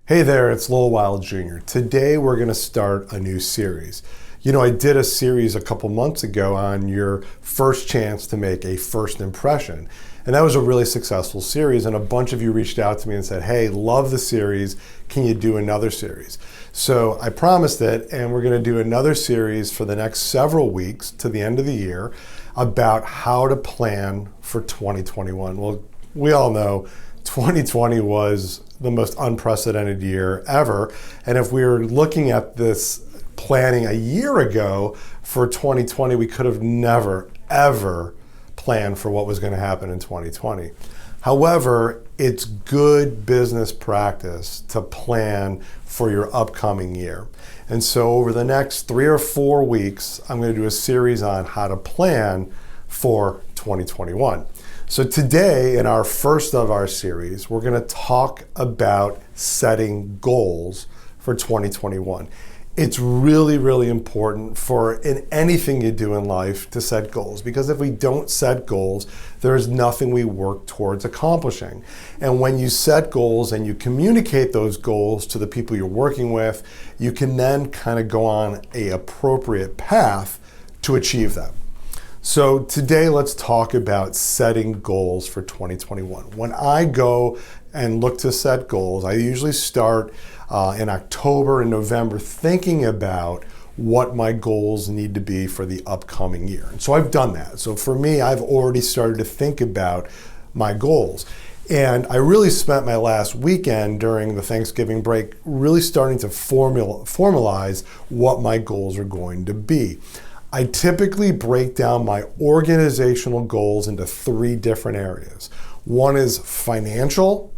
Hey there, it's Lowell Wild Jr. Today we're going to start a new series. I did a series a couple months ago on your first chance to make a first impression. And that was a really successful series, and a bunch of you reached out to me and said, hey, love the series, can you do another series? So I promised it, and we're going to do another series for the next several weeks to the end of the year about how to plan for 2021. Well, we all know 2020 was the most unprecedented year ever. And if we were looking at this planning a year ago for 2020, we could have never, ever planned for what was going to happen in 2020. However, it's good business practice to plan for your upcoming year. And so over the next 3 or 4 weeks, I'm going to do a series on how to plan for 2021. So today, in our first of our series, we're going to talk about setting goals for 2021. It's really, really important in anything you do in life to set goals, because if we don't set goals, there is nothing we work towards accomplishing. And when you set goals and you communicate those goals to the people you're working with, you can then kind of go on an appropriate path to achieve them. So today, let's talk about setting goals for 2021. When I go and look to set goals, I usually start in October and November thinking about what my goals need to be for the upcoming year. And so I've done that. So for me, I've already started to think about my goals. And I really spent my last weekend during the Thanksgiving break really starting to formalize what my goals are going to be. I typically break down my organizational goals into 3 different areas. One is financial,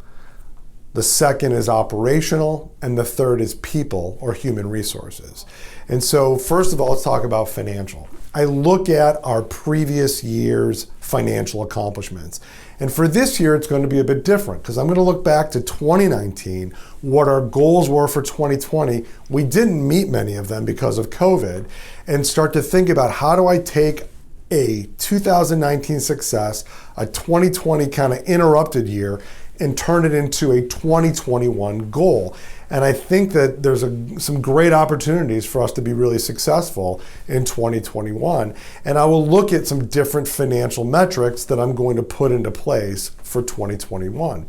the second is operational, and the third is people or human resources. And so first of all, let's talk about financial. I look at our previous year's financial accomplishments. And for this year, it's going to be a bit different because I'm going to look back to 2019, what our goals were for 2020. We didn't meet many of them because of COVID, and start to think about how do I take a 2019 success, a 2020 kind of interrupted year, and turn it into a 2021 goal. And I think that there's some great opportunities for us to be really successful in 2021. And I will look at some different financial metrics that I'm going to put into place for 2021.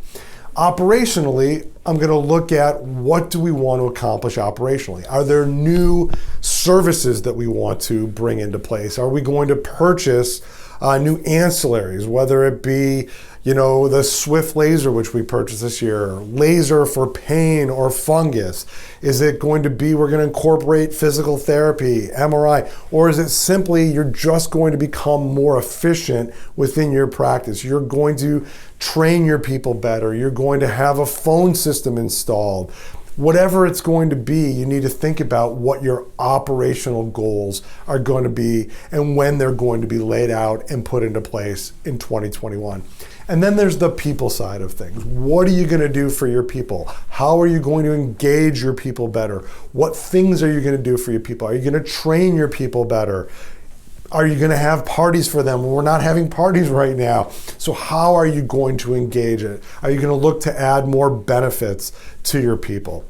Operationally, I'm going to look at what do we want to accomplish operationally. Are there new services that we want to bring into place? Are we going to purchase new ancillaries, whether it be the Swift laser, which we purchased this year, laser for pain or fungus? Is it going to be we're going to incorporate physical therapy, MRI, or is it simply you're just going to become more efficient within your practice? You're going to train your people better. You're going to have a phone system installed. Whatever it's going to be, you need to think about what your operational goals are going to be and when they're going to be laid out and put into place in 2021. And then there's the people side of things. What are you going to do for your people? How are you going to engage your people better? What things are you going to do for your people? Are you going to train your people better? Are you going to have parties for them? We're not having parties right now. So how are you going to engage it? Are you going to look to add more benefits to your people?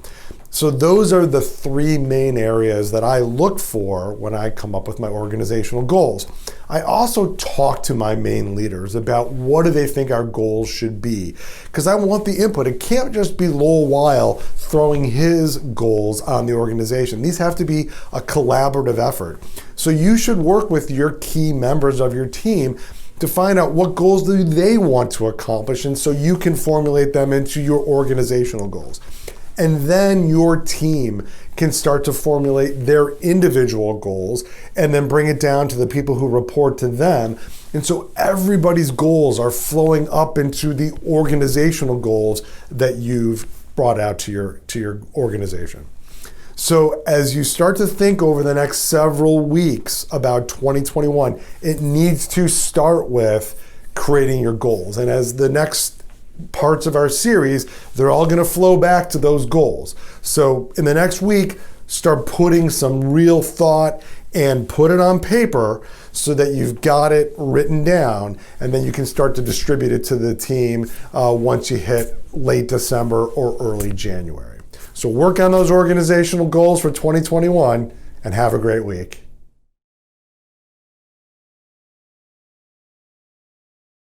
So those are the 3 main areas that I look for when I come up with my organizational goals. I also talk to my main leaders about what do they think our goals should be, because I want the input. It can't just be Lowell Weil throwing his goals on the organization. These have to be a collaborative effort. So you should work with your key members of your team to find out what goals do they want to accomplish, and so you can formulate them into your organizational goals. And then your team can start to formulate their individual goals and then bring it down to the people who report to them. And so everybody's goals are flowing up into the organizational goals that you've brought out to your organization. So as you start to think over the next several weeks about 2021, it needs to start with creating your goals. And as the next parts of our series, they're all going to flow back to those goals. So in the next week, start putting some real thought and put it on paper so that you've got it written down, and then you can start to distribute it to the team once you hit late December or early January. So work on those organizational goals for 2021 and have a great week.